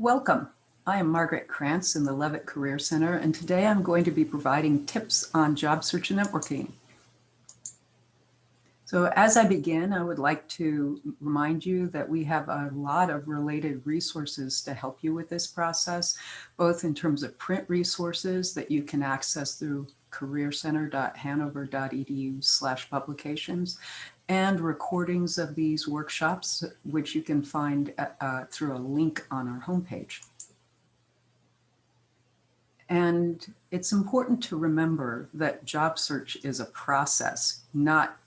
Welcome. I am Margaret Krantz in the Levitt Career Center, and today I'm going to be providing tips on job search and networking. So as I begin, I would like to remind you that we have a lot of related resources to help you with this process, both in terms of print resources that you can access through careercenter.hanover.edu/publications, and recordings of these workshops, which you can find through a link on our homepage. And it's important to remember that job search is a process, not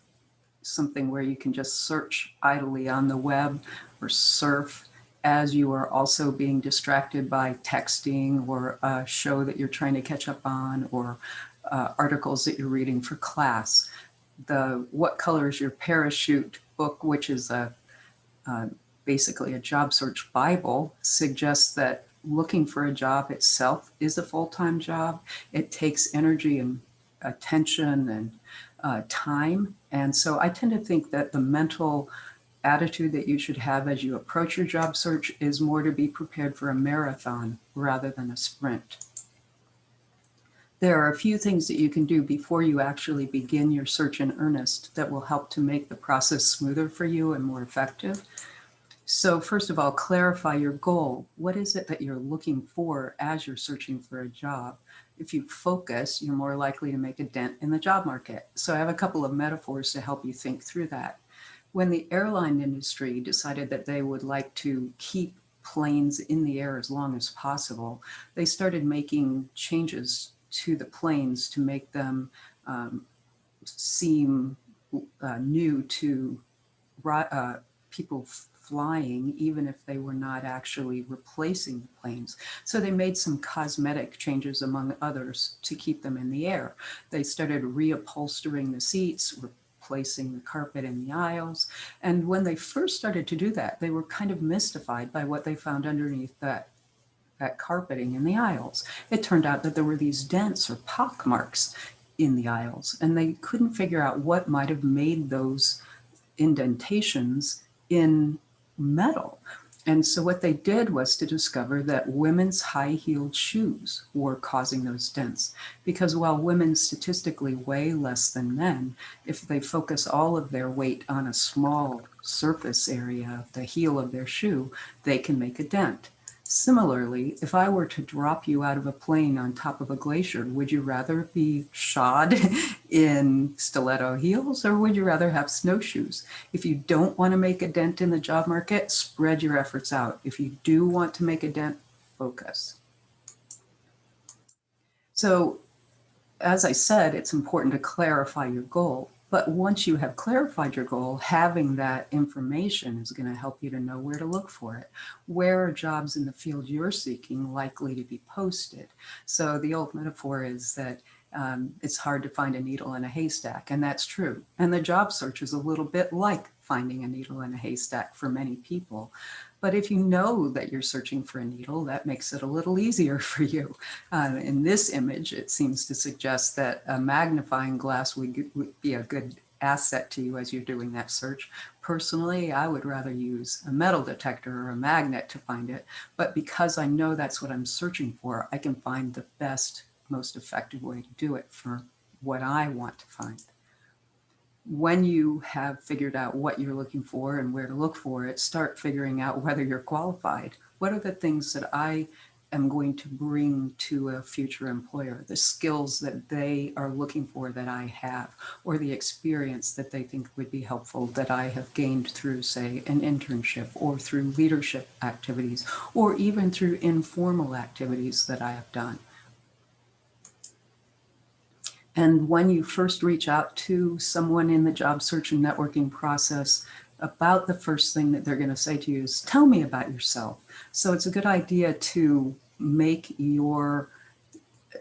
something where you can just search idly on the web or surf as you are also being distracted by texting or a show that you're trying to catch up on, or articles that you're reading for class. The What Color is Your Parachute book, which is basically a job search Bible, suggests that looking for a job itself is a full-time job. It takes energy and attention and time. And so I tend to think that the mental attitude that you should have as you approach your job search is more to be prepared for a marathon rather than a sprint. There are a few things that you can do before you actually begin your search in earnest that will help to make the process smoother for you and more effective. So first of all, clarify your goal. What is it that you're looking for as you're searching for a job? If you focus, you're more likely to make a dent in the job market. So I have a couple of metaphors to help you think through that. When the airline industry decided that they would like to keep planes in the air as long as possible, they started making changes to the planes to make them seem new to people flying, even if they were not actually replacing the planes. So they made some cosmetic changes, among others, to keep them in the air. They started reupholstering the seats, replacing the carpet in the aisles. And when they first started to do that, they were kind of mystified by what they found underneath that carpeting in the aisles. It turned out that there were these dents or pock marks in the aisles, and they couldn't figure out what might have made those indentations in metal. And so what they did was to discover that women's high-heeled shoes were causing those dents. Because while women statistically weigh less than men, if they focus all of their weight on a small surface area, the heel of their shoe, they can make a dent. Similarly, if I were to drop you out of a plane on top of a glacier, would you rather be shod in stiletto heels, or would you rather have snowshoes? If you don't want to make a dent in the job market, spread your efforts out. If you do want to make a dent, focus. So, as I said, it's important to clarify your goal. But once you have clarified your goal, having that information is going to help you to know where to look for it. Where are jobs in the field you're seeking likely to be posted? So the old metaphor is that it's hard to find a needle in a haystack, and that's true. And the job search is a little bit like finding a needle in a haystack for many people. But if you know that you're searching for a needle, that makes it a little easier for you. In this image, it seems to suggest that a magnifying glass would be a good asset to you as you're doing that search. Personally, I would rather use a metal detector or a magnet to find it. But because I know that's what I'm searching for, I can find the best, most effective way to do it for what I want to find. When you have figured out what you're looking for and where to look for it, start figuring out whether you're qualified. What are the things that I am going to bring to a future employer? The skills that they are looking for that I have, or the experience that they think would be helpful that I have gained through, say, an internship, or through leadership activities, or even through informal activities that I have done. And when you first reach out to someone in the job search and networking process, about the first thing that they're going to say to you is, tell me about yourself. So it's a good idea to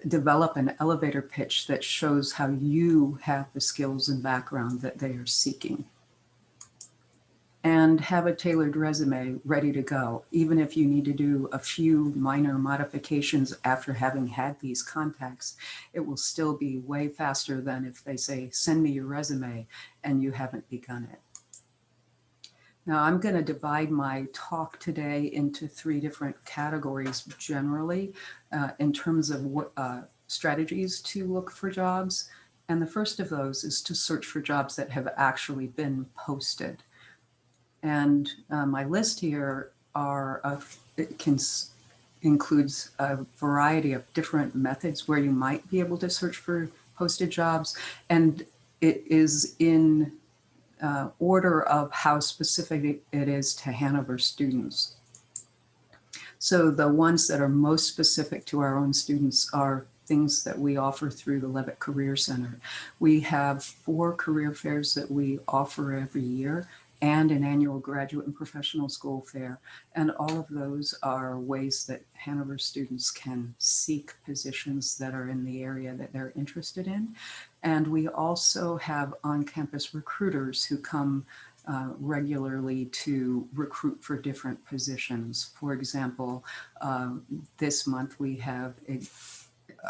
develop an elevator pitch that shows how you have the skills and background that they are seeking. And have a tailored resume ready to go. Even if you need to do a few minor modifications after having had these contacts, it will still be way faster than if they say, send me your resume, and you haven't begun it. Now, I'm going to divide my talk today into 3 different categories generally in terms of what strategies to look for jobs. And the first of those is to search for jobs that have actually been posted. And my list here includes a variety of different methods where you might be able to search for posted jobs. And it is in order of how specific it is to Hanover students. So the ones that are most specific to our own students are things that we offer through the Levitt Career Center. We have 4 career fairs that we offer every year and an annual graduate and professional school fair. And all of those are ways that Hanover students can seek positions that are in the area that they're interested in. And we also have on-campus recruiters who come regularly to recruit for different positions. For example, this month we have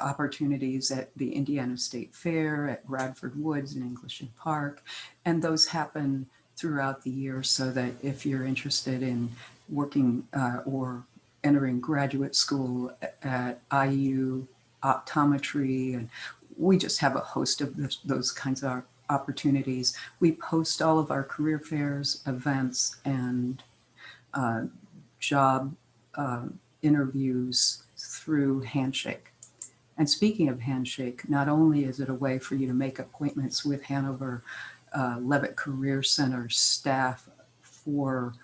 opportunities at the Indiana State Fair, at Bradford Woods and English and Park, and those happen throughout the year, so that if you're interested in working or entering graduate school at IU, optometry, and we just have a host of those kinds of opportunities. We post all of our career fairs, events, and job interviews through Handshake. And speaking of Handshake, not only is it a way for you to make appointments with Hanover Levitt Career Center staff for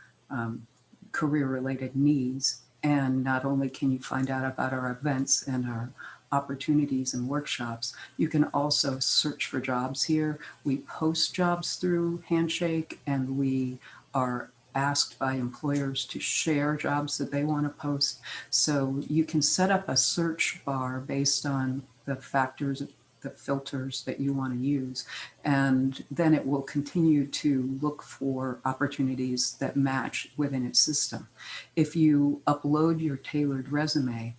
career-related needs, and not only can you find out about our events and our opportunities and workshops, you can also search for jobs here. We post jobs through Handshake, and we are asked by employers to share jobs that they want to post. So you can set up a search bar based on the factors, the filters that you want to use, and then it will continue to look for opportunities that match within its system. If you upload your tailored resume,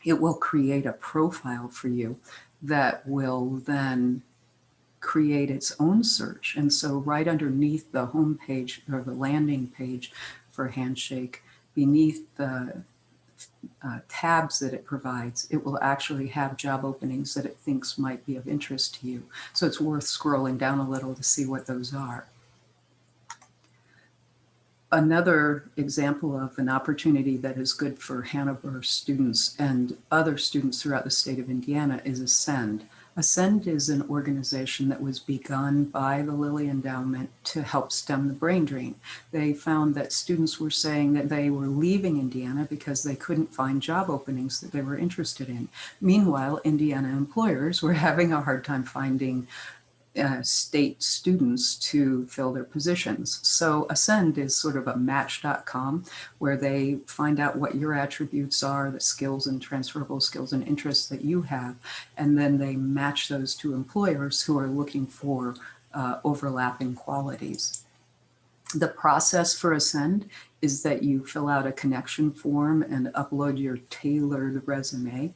it will create a profile for you that will then create its own search. And so right underneath the home page or the landing page for Handshake, beneath the tabs that it provides, it will actually have job openings that it thinks might be of interest to you. So it's worth scrolling down a little to see what those are. Another example of an opportunity that is good for Hanover students and other students throughout the state of Indiana is Ascend. Ascend is an organization that was begun by the Lilly Endowment to help stem the brain drain. They found that students were saying that they were leaving Indiana because they couldn't find job openings that they were interested in. Meanwhile, Indiana employers were having a hard time finding state students to fill their positions. So Ascend is sort of a match.com where they find out what your attributes are, the skills and transferable skills and interests that you have, and then they match those to employers who are looking for overlapping qualities. The process for Ascend is that you fill out a connection form and upload your tailored resume,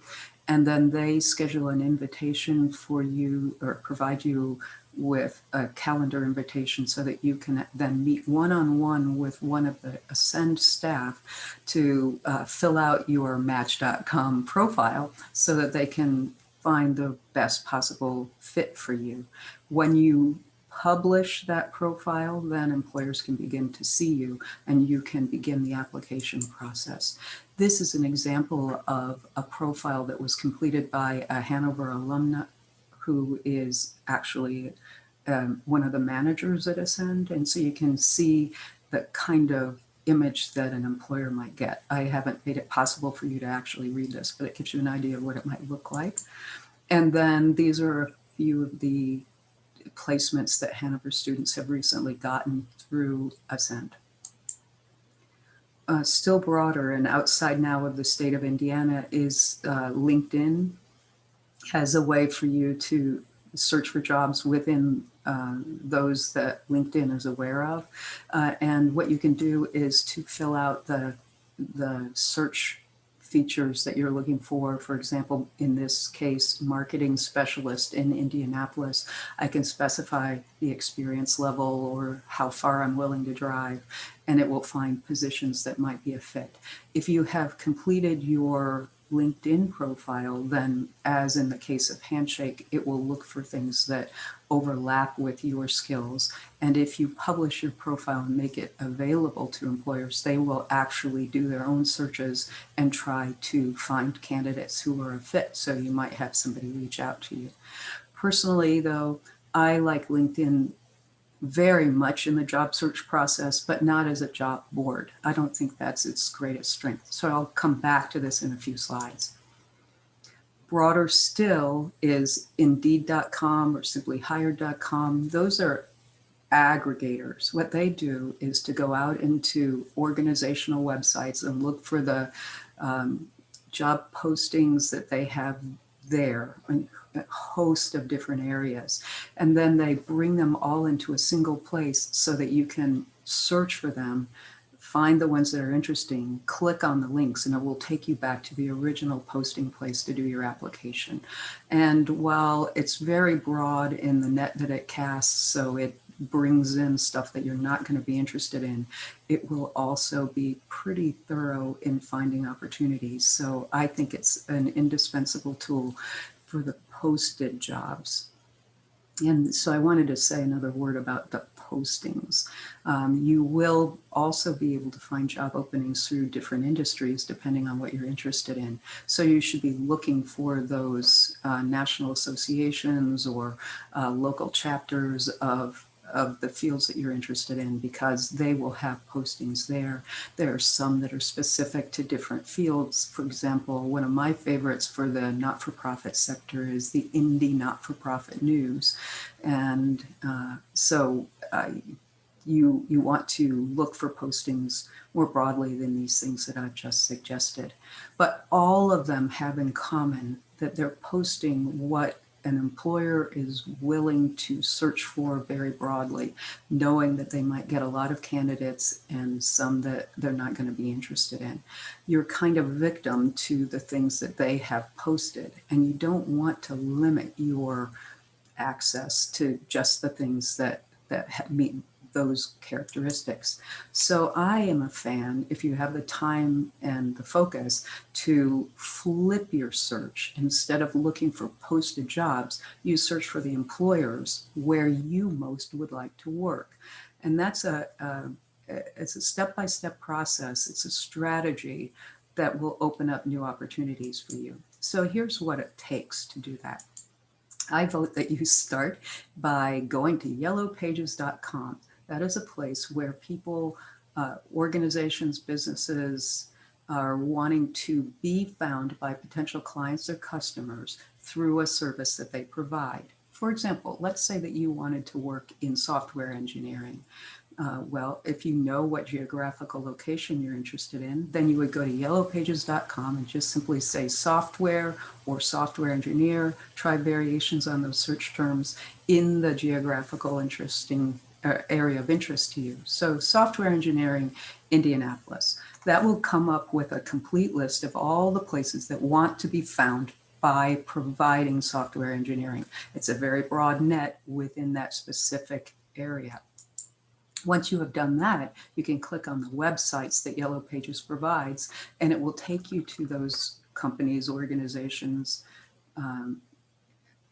and then they schedule an invitation for you or provide you with a calendar invitation so that you can then meet one-on-one with one of the Ascend staff to fill out your Match.com profile so that they can find the best possible fit for you. When you publish that profile, then employers can begin to see you and you can begin the application process. This is an example of a profile that was completed by a Hanover alumna who is actually one of the managers at Ascend. And so you can see the kind of image that an employer might get. I haven't made it possible for you to actually read this, but it gives you an idea of what it might look like. And then these are a few of the placements that Hanover students have recently gotten through Ascend. Still broader and outside now of the state of Indiana is LinkedIn as a way for you to search for jobs within those that LinkedIn is aware of. And what you can do is to fill out the search features that you're looking for. For example, in this case, marketing specialist in Indianapolis, I can specify the experience level or how far I'm willing to drive, and it will find positions that might be a fit. If you have completed your LinkedIn profile, then as in the case of Handshake, it will look for things that overlap with your skills. And if you publish your profile and make it available to employers, they will actually do their own searches and try to find candidates who are a fit. So you might have somebody reach out to you. Personally, though, I like LinkedIn very much in the job search process, but not as a job board. I don't think that's its greatest strength. So I'll come back to this in a few slides. Broader still is Indeed.com or simply Hired.com. Those are aggregators. What they do is to go out into organizational websites and look for the job postings that they have there, a host of different areas. And then they bring them all into a single place so that you can search for them, find the ones that are interesting, click on the links, and it will take you back to the original posting place to do your application. And while it's very broad in the net that it casts, so it brings in stuff that you're not going to be interested in, it will also be pretty thorough in finding opportunities. So I think it's an indispensable tool for the posted jobs. And so I wanted to say another word about the postings. You will also be able to find job openings through different industries depending on what you're interested in. So you should be looking for those national associations or local chapters of the fields that you're interested in, because they will have postings there. There are some that are specific to different fields. For example, one of my favorites for the not-for-profit sector is the Indy Not-for-Profit News. And you want to look for postings more broadly than these things that I've just suggested. But all of them have in common that they're posting what an employer is willing to search for very broadly, knowing that they might get a lot of candidates and some that they're not going to be interested in. You're kind of victim to the things that they have posted, and you don't want to limit your access to just the things that meet those characteristics. So I am a fan, if you have the time and the focus, to flip your search. Instead of looking for posted jobs, you search for the employers where you most would like to work. And that's it's a step-by-step process. It's a strategy that will open up new opportunities for you. So here's what it takes to do that. I vote that you start by going to yellowpages.com. That is a place where people, organizations, businesses are wanting to be found by potential clients or customers through a service that they provide. For example, let's say that you wanted to work in software engineering. Well, if you know what geographical location you're interested in, then you would go to yellowpages.com and just simply say software or software engineer, try variations on those search terms in the geographical area of interest to you. So software engineering, Indianapolis. That will come up with a complete list of all the places that want to be found by providing software engineering. It's a very broad net within that specific area. Once you have done that, you can click on the websites that Yellow Pages provides, and it will take you to those companies, organizations,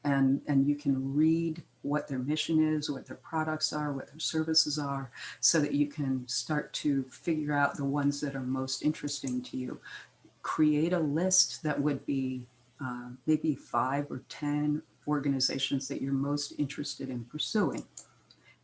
and you can read what their mission is, what their products are, what their services are, so that you can start to figure out the ones that are most interesting to you. Create a list that would be maybe 5 or 10 organizations that you're most interested in pursuing.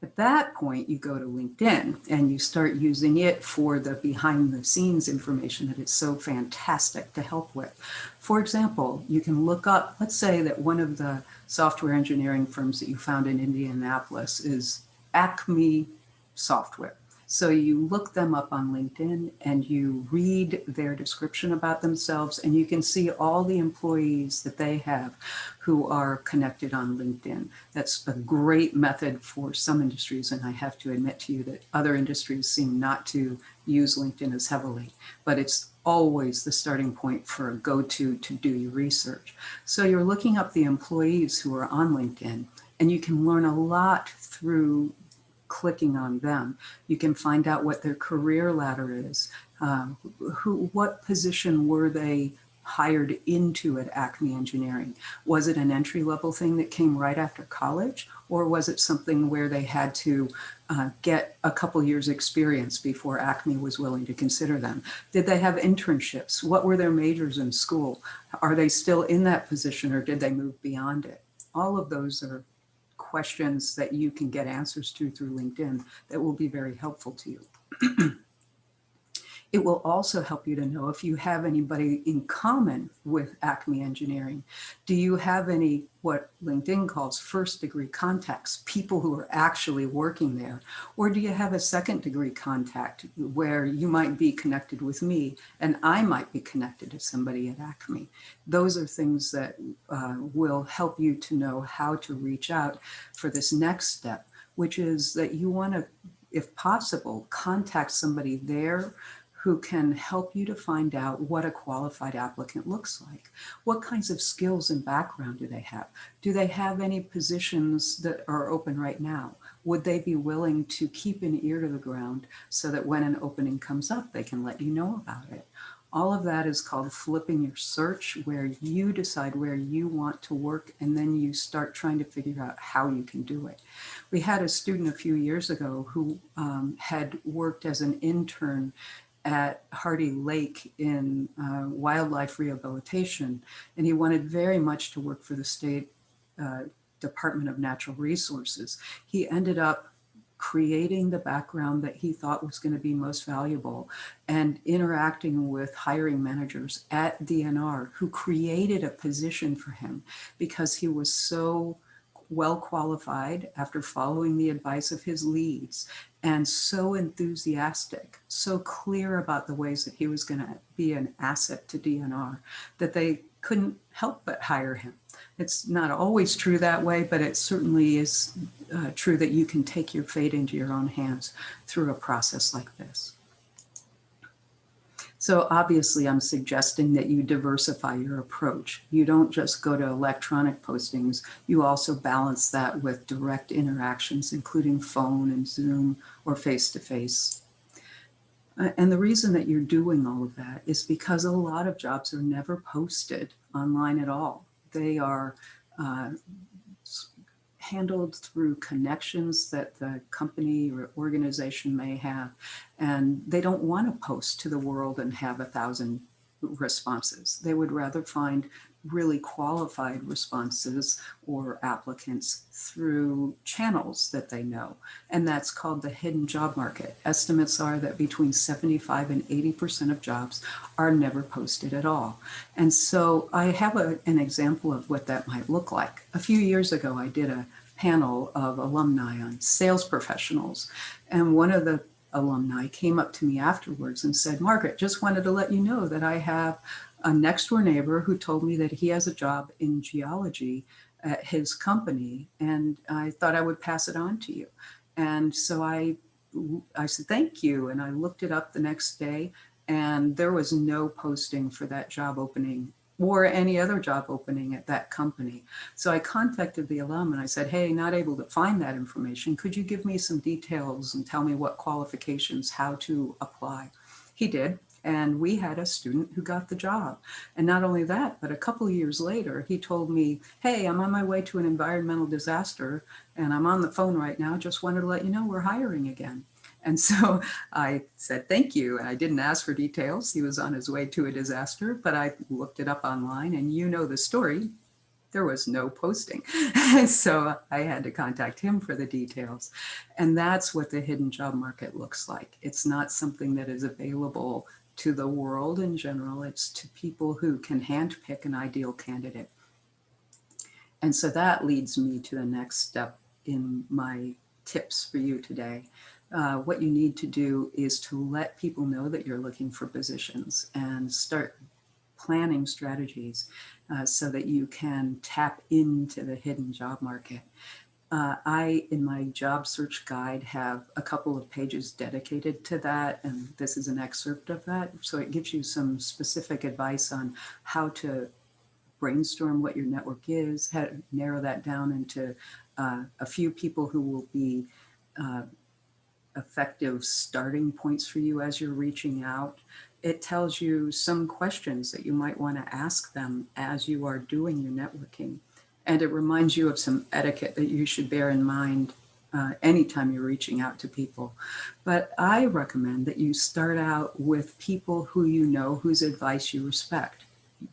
At that point, you go to LinkedIn and you start using it for the behind the scenes information that it's so fantastic to help with. For example, you can look up, let's say that one of the software engineering firms that you found in Indianapolis is Acme Software. So you look them up on LinkedIn and you read their description about themselves, and you can see all the employees that they have who are connected on LinkedIn. That's a great method for some industries, and I have to admit to you that other industries seem not to use LinkedIn as heavily, but it's always the starting point for a go-to to do your research. So you're looking up the employees who are on LinkedIn, and you can learn a lot through clicking on them. You can find out what their career ladder is, what position were they hired into at Acme Engineering. Was it an entry-level thing that came right after college, or was it something where they had to get a couple years experience before Acme was willing to consider them? Did they have internships? What were their majors in school? Are they still in that position, or did they move beyond it? All of those are questions that you can get answers to through LinkedIn that will be very helpful to you. It will also help you to know if you have anybody in common with Acme Engineering. Do you have any, what LinkedIn calls first degree contacts, people who are actually working there? Or do you have a second degree contact where you might be connected with me and I might be connected to somebody at Acme? Those are things that will help you to know how to reach out for this next step, which is that you want to, if possible, contact somebody there who can help you to find out what a qualified applicant looks like. What kinds of skills and background do they have? Do they have any positions that are open right now? Would they be willing to keep an ear to the ground so that when an opening comes up, they can let you know about it? All of that is called flipping your search, where you decide where you want to work and then you start trying to figure out how you can do it. We had a student a few years ago who had worked as an intern at Hardy Lake in wildlife rehabilitation, and he wanted very much to work for the state Department of Natural Resources. He ended up creating the background that he thought was going to be most valuable and interacting with hiring managers at DNR who created a position for him because he was so well qualified after following the advice of his leads and so enthusiastic, so clear about the ways that he was going to be an asset to DNR that they couldn't help but hire him. It's not always true that way, but it certainly is true that you can take your fate into your own hands through a process like this. So obviously I'm suggesting that you diversify your approach. You don't just go to electronic postings, you also balance that with direct interactions, including phone and Zoom or face-to-face. And the reason that you're doing all of that is because a lot of jobs are never posted online at all. They are handled through connections that the company or organization may have. And they don't want to post to the world and have 1,000 responses. They would rather find really qualified responses or applicants through channels that they know. And that's called the hidden job market. Estimates are that between 75 and 80% of jobs are never posted at all. And so I have an example of what that might look like. A few years ago, I did a panel of alumni on sales professionals. And one of the alumni came up to me afterwards and said, Margaret, just wanted to let you know that I have a next door neighbor who told me that he has a job in geology at his company, and I thought I would pass it on to you. And so I said, thank you. And I looked it up the next day, and there was no posting for that job opening or any other job opening at that company. So I contacted the alum and I said, hey, not able to find that information. Could you give me some details and tell me what qualifications, how to apply? He did. And we had a student who got the job. And not only that, but a couple of years later, he told me, hey, I'm on my way to an environmental disaster and I'm on the phone right now. Just wanted to let you know we're hiring again. And so I said, thank you. And I didn't ask for details. He was on his way to a disaster, but I looked it up online and you know the story. There was no posting. So I had to contact him for the details. And that's what the hidden job market looks like. It's not something that is available to the world in general. It's to people who can handpick an ideal candidate. And so that leads me to the next step in my tips for you today. What you need to do is to let people know that you're looking for positions and start planning strategies so that you can tap into the hidden job market. I, in my job search guide, have a couple of pages dedicated to that, and this is an excerpt of that. So it gives you some specific advice on how to brainstorm what your network is, how to narrow that down into a few people who will be effective starting points for you as you're reaching out. It tells you some questions that you might want to ask them as you are doing your networking. And it reminds you of some etiquette that you should bear in mind anytime you're reaching out to people. But I recommend that you start out with people who you know, whose advice you respect.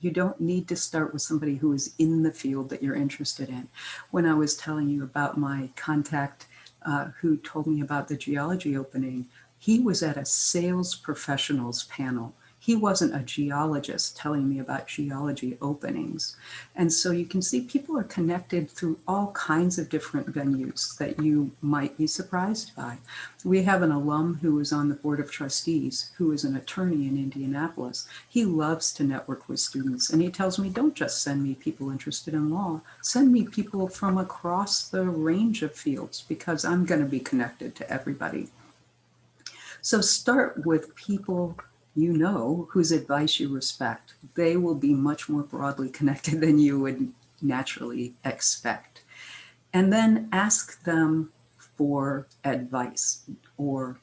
You don't need to start with somebody who is in the field that you're interested in. When I was telling you about my contact who told me about the geology opening, he was at a sales professionals panel. He wasn't a geologist telling me about geology openings. And so you can see people are connected through all kinds of different venues that you might be surprised by. We have an alum who is on the board of trustees, who is an attorney in Indianapolis. He loves to network with students, and he tells me, don't just send me people interested in law, send me people from across the range of fields, because I'm going to be connected to everybody. So start with people you know whose advice you respect. They will be much more broadly connected than you would naturally expect. And then ask them for advice, or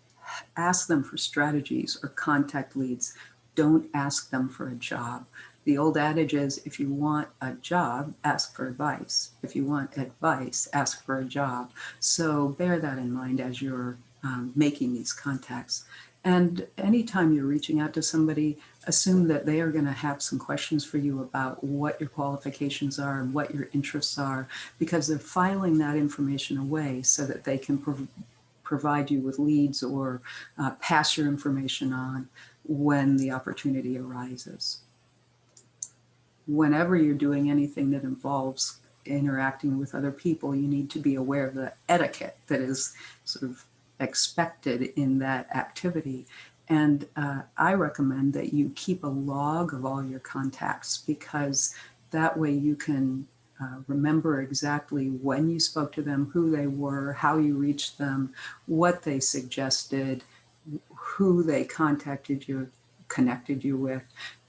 ask them for strategies or contact leads. Don't ask them for a job. The old adage is, if you want a job, ask for advice. If you want advice, ask for a job. So bear that in mind as you're making these contacts. And anytime you're reaching out to somebody, assume that they are going to have some questions for you about what your qualifications are and what your interests are, because they're filing that information away so that they can provide you with leads or pass your information on when the opportunity arises. Whenever you're doing anything that involves interacting with other people, you need to be aware of the etiquette that is sort of expected in that activity. And I recommend that you keep a log of all your contacts, because that way you can remember exactly when you spoke to them, who they were, how you reached them, what they suggested, who they contacted you, connected you with,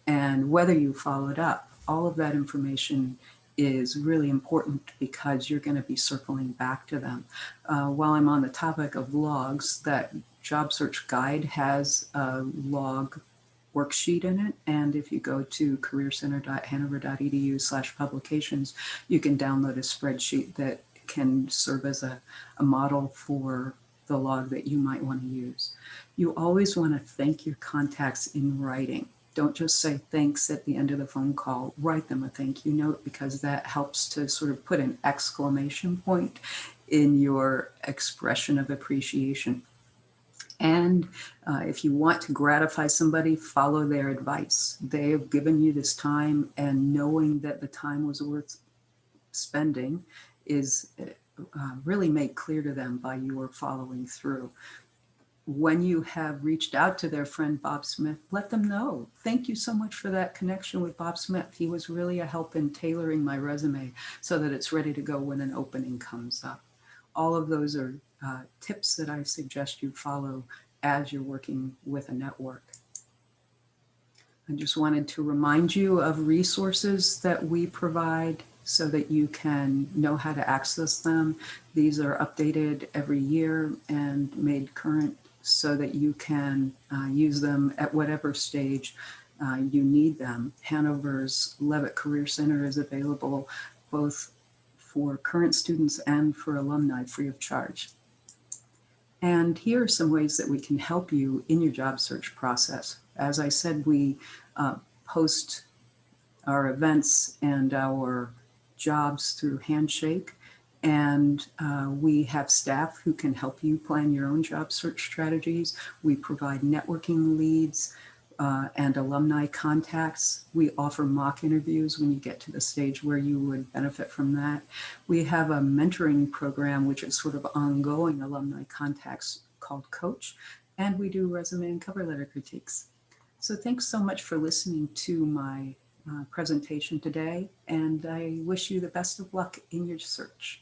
and whether you followed up. All of that information is really important, because you're going to be circling back to them. While I'm on the topic of logs, that job search guide has a log worksheet in it. And if you go to careercenter.hanover.edu/publications, you can download a spreadsheet that can serve as a model for the log that you might want to use. You always want to thank your contacts in writing. Don't just say thanks at the end of the phone call. Write them a thank you note, because that helps to sort of put an exclamation point in your expression of appreciation. And if you want to gratify somebody, follow their advice. They have given you this time, and knowing that the time was worth spending is really made clear to them by your following through. When you have reached out to their friend Bob Smith, let them know. Thank you so much for that connection with Bob Smith. He was really a help in tailoring my resume so that it's ready to go when an opening comes up. All of those are tips that I suggest you follow as you're working with a network. I just wanted to remind you of resources that we provide so that you can know how to access them. These are updated every year and made current so that you can use them at whatever stage you need them. Hanover's Levitt Career Center is available both for current students and for alumni free of charge. And here are some ways that we can help you in your job search process. As I said, we post our events and our jobs through Handshake, and we have staff who can help you plan your own job search strategies. We provide networking leads and alumni contacts. We offer mock interviews when you get to the stage where you would benefit from that. We have a mentoring program, which is sort of ongoing alumni contacts, called Coach, and we do resume and cover letter critiques. So thanks so much for listening to my presentation today, and I wish you the best of luck in your search.